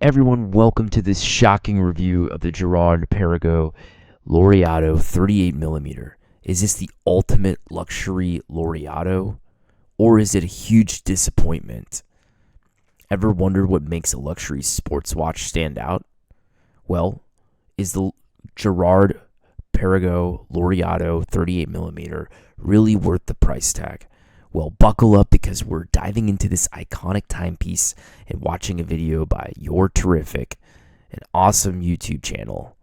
Everyone, welcome to this shocking review of the Gerard Perregaux Laureato 38mm. Is this the ultimate luxury Laureato, or is it a huge disappointment? Ever wondered what makes a luxury sports watch stand out? Well, is the Gerard Perregaux Laureato 38mm really worth the price tag? Well, buckle up because we're diving into this iconic timepiece and watching a video by Your Terrific, an awesome YouTube channel.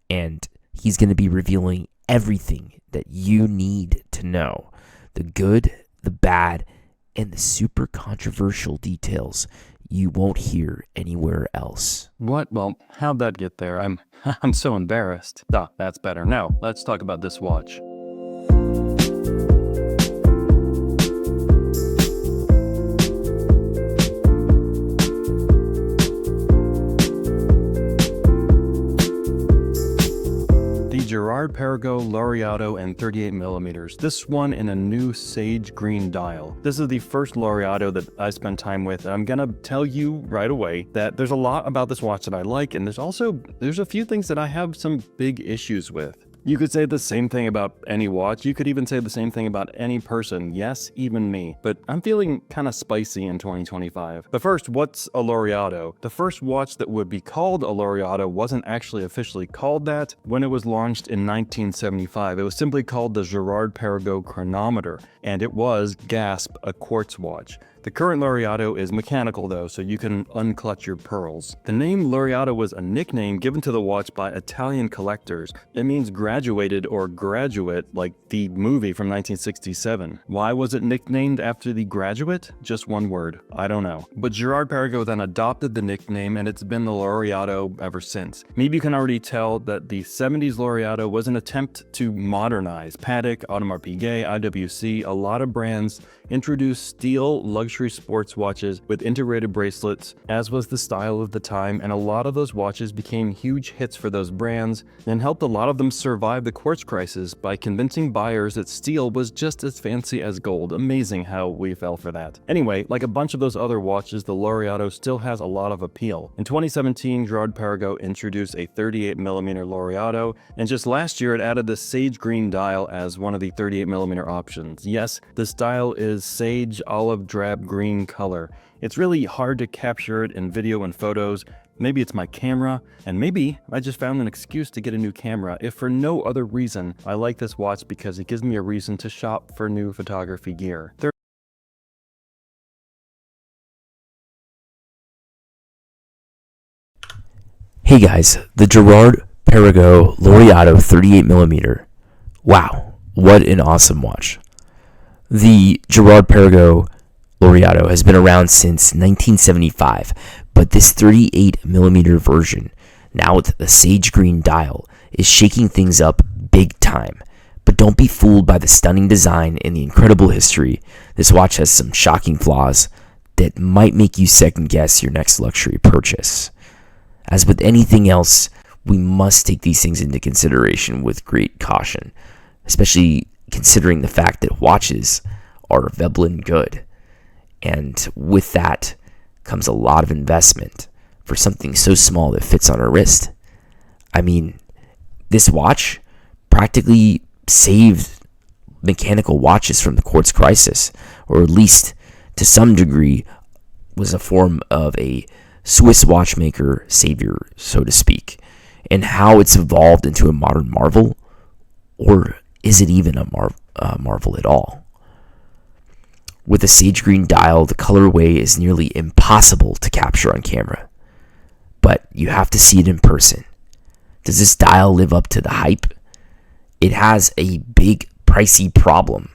And he's going to be revealing everything that you need to know. The good, the bad, and the super controversial details you won't hear anywhere else. What? Well, how'd that get there? I'm so embarrassed. That's better. Now, let's talk about this watch. Gerard Perregaux Laureato and 38mm. This one in a new sage green dial. This is the first Laureato that I spent time with, and I'm gonna tell you right away that there's a lot about this watch that I like, and there's a few things that I have some big issues with. You could say the same thing about any watch. You could even say the same thing about any person. Yes, even me. But I'm feeling kind of spicy in 2025. But first, what's a Laureato? The first watch that would be called a Laureato wasn't actually officially called that when it was launched in 1975. It was simply called the Gerard Perregaux chronometer, and it was, gasp, a quartz watch. The current Laureato is mechanical though, so you can unclutch your pearls. The name Laureato was a nickname given to the watch by Italian collectors. It means graduated or graduate, like the movie from 1967. Why was it nicknamed after the graduate? Just one word. I don't know. But Gerard Perregaux then adopted the nickname, and it's been the Laureato ever since. Maybe you can already tell that the 70s Laureato was an attempt to modernize. Patek, Audemars Piguet, IWC, a lot of brands introduced steel luxury sports watches with integrated bracelets, as was the style of the time, and a lot of those watches became huge hits for those brands and helped a lot of them survive the quartz crisis by convincing buyers that steel was just as fancy as gold. Amazing how we fell for that. Anyway, like a bunch of those other watches, the Laureato still has a lot of appeal. In 2017, Gerard Perregaux introduced a 38mm Laureato, and just last year it added the sage green dial as one of the 38mm options. Yes, this dial is sage olive drab green color. It's really hard to capture it in video and photos. Maybe it's my camera, and maybe I just found an excuse to get a new camera. If for no other reason, I like this watch because it gives me a reason to shop for new photography gear. Hey guys, the Gerard Perregaux Laureato 38mm. Wow, what an awesome watch. The Gerard Perregaux Laureato has been around since 1975, but this 38mm version, now with the sage green dial, is shaking things up big time. But don't be fooled by the stunning design and the incredible history. This watch has some shocking flaws that might make you second guess your next luxury purchase. As with anything else, we must take these things into consideration with great caution, especially considering the fact that watches are Veblen good. And with that comes a lot of investment for something so small that fits on our wrist. I mean, this watch practically saved mechanical watches from the quartz crisis, or at least to some degree was a form of a Swiss watchmaker savior, so to speak. And how it's evolved into a modern marvel, or is it even a marvel at all? With a sage green dial, the colorway is nearly impossible to capture on camera, but you have to see it in person. Does this dial live up to the hype? It has a big, pricey problem.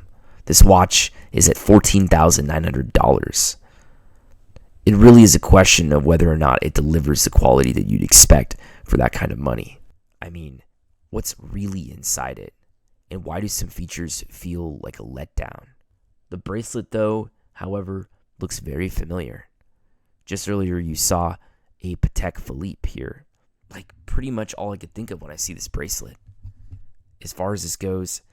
This watch is at $14,900. It really is a question of whether or not it delivers the quality that you'd expect for that kind of money. I mean, what's really inside it? And why do some features feel like a letdown? The bracelet, though, however, looks very familiar. Just earlier, you saw a Patek Philippe here. Like, pretty much all I could think of when I see this bracelet. As far as this goes,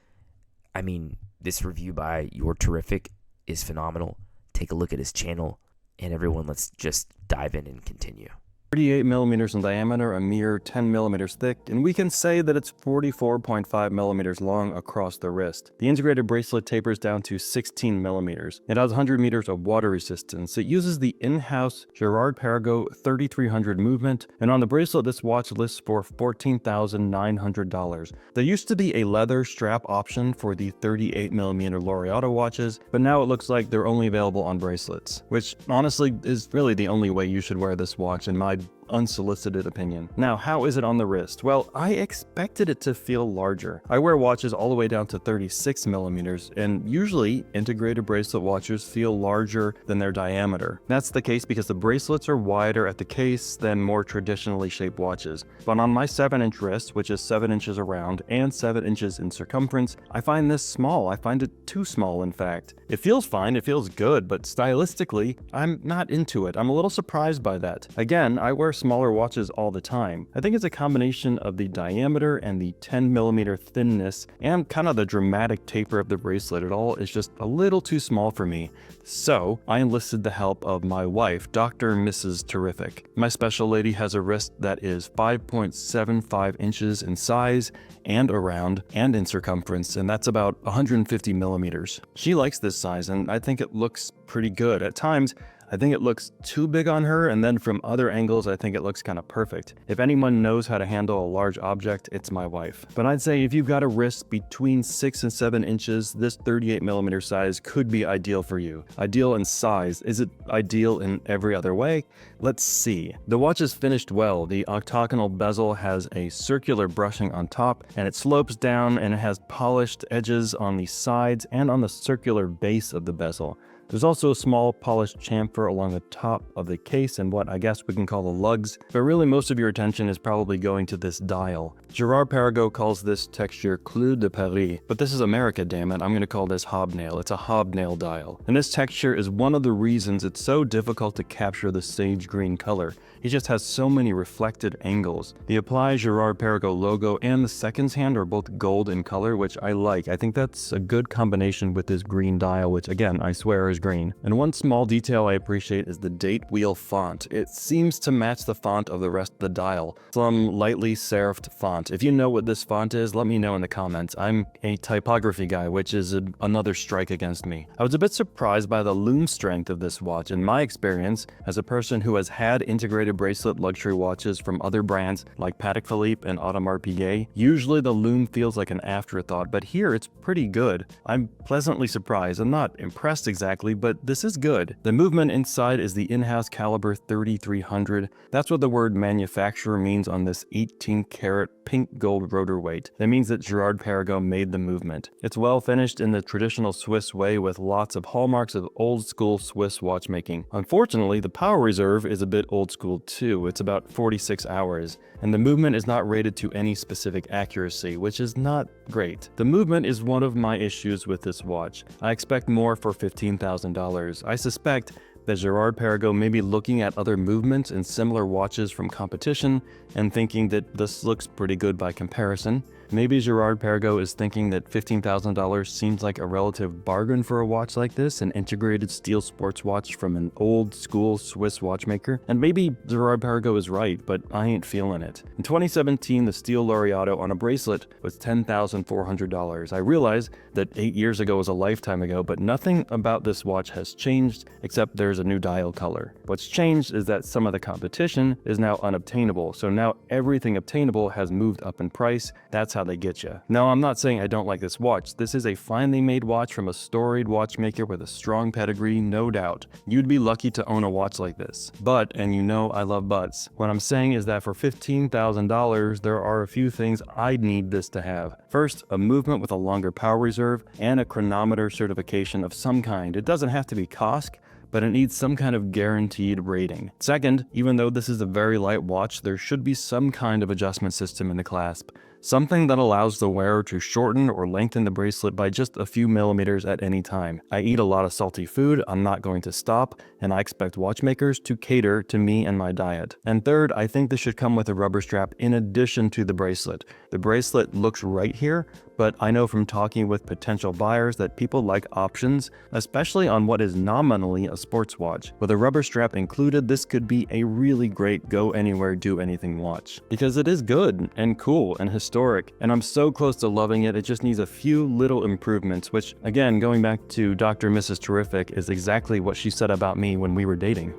I mean, this review by Your Terrific is phenomenal. Take a look at his channel. And everyone, let's just dive in and continue. 38 millimeters in diameter, a mere 10 millimeters thick, and we can say that it's 44.5 millimeters long across the wrist. The integrated bracelet tapers down to 16 millimeters. It has 100 meters of water resistance. It uses the in-house Gerard Perregaux 3300 movement, and on the bracelet this watch lists for $14,900. There used to be a leather strap option for the 38 millimeter Laureato watches, but now it looks like they're only available on bracelets, which honestly is really the only way you should wear this watch in my unsolicited opinion. Now, how is it on the wrist? Well, I expected it to feel larger. I wear watches all the way down to 36 millimeters, and usually integrated bracelet watches feel larger than their diameter. That's the case because the bracelets are wider at the case than more traditionally shaped watches. But on my 7-inch wrist, which is 7 inches around and 7 inches in circumference, I find this small. I find it too small, in fact. It feels fine, it feels good, but stylistically, I'm not into it. I'm a little surprised by that. Again, I wear smaller watches all the time. I think it's a combination of the diameter and the 10 millimeter thinness and kind of the dramatic taper of the bracelet. It all is just a little too small for me. So I enlisted the help of my wife, Dr. Mrs. Terrific. My special lady has a wrist that is 5.75 inches in size and around and in circumference, and that's about 150 millimeters. She likes this size, and I think it looks pretty good. At times, I think it looks too big on her, and then from other angles, I think it looks kind of perfect. If anyone knows how to handle a large object, it's my wife. But I'd say if you've got a wrist between 6 and 7 inches, this 38 millimeter size could be ideal for you. Ideal in size. Is it ideal in every other way? Let's see. The watch is finished well. The octagonal bezel has a circular brushing on top, and it slopes down, and it has polished edges on the sides and on the circular base of the bezel. There's also a small polished chamfer along the top of the case and what I guess we can call the lugs, but really most of your attention is probably going to this dial. Gerard Perregaux calls this texture Clou de Paris, but this is America, damn it. I'm going to call this hobnail. It's a hobnail dial. And this texture is one of the reasons it's so difficult to capture the sage green color. It just has so many reflected angles. The Apply Gerard Perregaux logo and the seconds hand are both gold in color, which I like. I think that's a good combination with this green dial, which again, I swear is green. And one small detail I appreciate is the date wheel font. It seems to match the font of the rest of the dial. Some lightly serifed font. If you know what this font is, let me know in the comments. I'm a typography guy, which is another strike against me. I was a bit surprised by the loom strength of this watch. In my experience, as a person who has had integrated bracelet luxury watches from other brands like Patek Philippe and Audemars Piguet, usually the loom feels like an afterthought, but here it's pretty good. I'm pleasantly surprised. I'm not impressed exactly, but this is good. The movement inside is the in-house caliber 3300. That's what the word manufacturer means on this 18-karat pink gold rotor weight. That means that Gerard Perregaux made the movement. It's well finished in the traditional Swiss way with lots of hallmarks of old school Swiss watchmaking. Unfortunately, the power reserve is a bit old school too. It's about 46 hours, and the movement is not rated to any specific accuracy, which is not great. The movement is one of my issues with this watch. I expect more for $15,000. I suspect that Gerard Perregaux may be looking at other movements in similar watches from competition and thinking that this looks pretty good by comparison. Maybe Gerard Perregaux is thinking that $15,000 seems like a relative bargain for a watch like this, an integrated steel sports watch from an old school Swiss watchmaker. And maybe Gerard Perregaux is right, but I ain't feeling it. In 2017, the steel Laureato on a bracelet was $10,400. I realize that 8 years ago was a lifetime ago, but nothing about this watch has changed except there's a new dial color. What's changed is that some of the competition is now unobtainable, so now everything obtainable has moved up in price. That's how they get you. Now, I'm not saying I don't like this watch. This is a finely made watch from a storied watchmaker with a strong pedigree, no doubt. You'd be lucky to own a watch like this. But, and you know I love buts, what I'm saying is that for $15,000, there are a few things I'd need this to have. First, a movement with a longer power reserve and a chronometer certification of some kind. It doesn't have to be COSC, but it needs some kind of guaranteed rating. Second, even though this is a very light watch, there should be some kind of adjustment system in the clasp. something that allows the wearer to shorten or lengthen the bracelet by just a few millimeters at any time. I eat a lot of salty food, I'm not going to stop, and I expect watchmakers to cater to me and my diet. And third, I think this should come with a rubber strap in addition to the bracelet. The bracelet looks right here, but I know from talking with potential buyers that people like options, especially on what is nominally a sports watch. With a rubber strap included, this could be a really great go anywhere, do anything watch. Because it is good and cool and historic, and I'm so close to loving it, it just needs a few little improvements, which again, going back to Dr. and Mrs. Terrific, is exactly what she said about me when we were dating.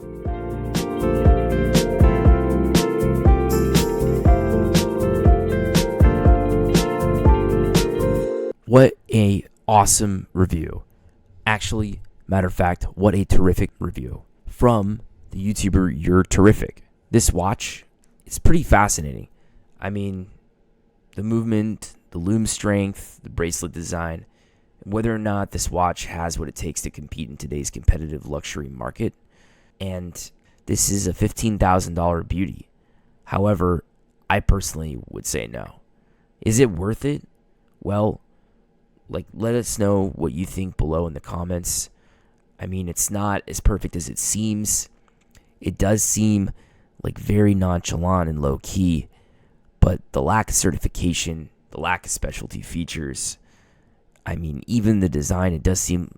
What a awesome review. Actually, matter of fact, what a terrific review from the YouTuber You're Terrific. This watch is pretty fascinating. I mean, the movement, the loom strength, the bracelet design, whether or not this watch has what it takes to compete in today's competitive luxury market. And this is a $15,000 beauty. However, I personally would say no. Is it worth it? Well, let us know what you think below in the comments. I mean, it's not as perfect as it seems. It does seem like very nonchalant and low key, but the lack of certification, the lack of specialty features, I mean, even the design, it does seem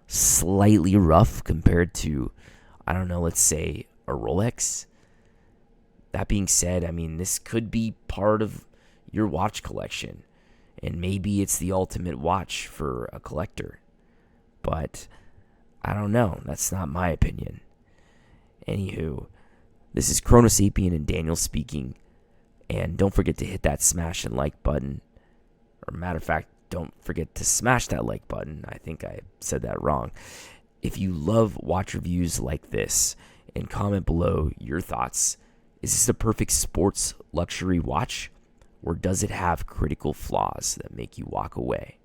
slightly rough compared to, I don't know, let's say a Rolex. That being said, I mean, this could be part of your watch collection. And maybe it's the ultimate watch for a collector. But I don't know. That's not my opinion. Anywho, this is Chronosapien and Daniel speaking. And don't forget to hit that smash and like button. Or matter of fact, don't forget to smash that like button. I think I said that wrong. If you love watch reviews like this, and comment below your thoughts. Is this a perfect sports luxury watch? Or does it have critical flaws that make you walk away?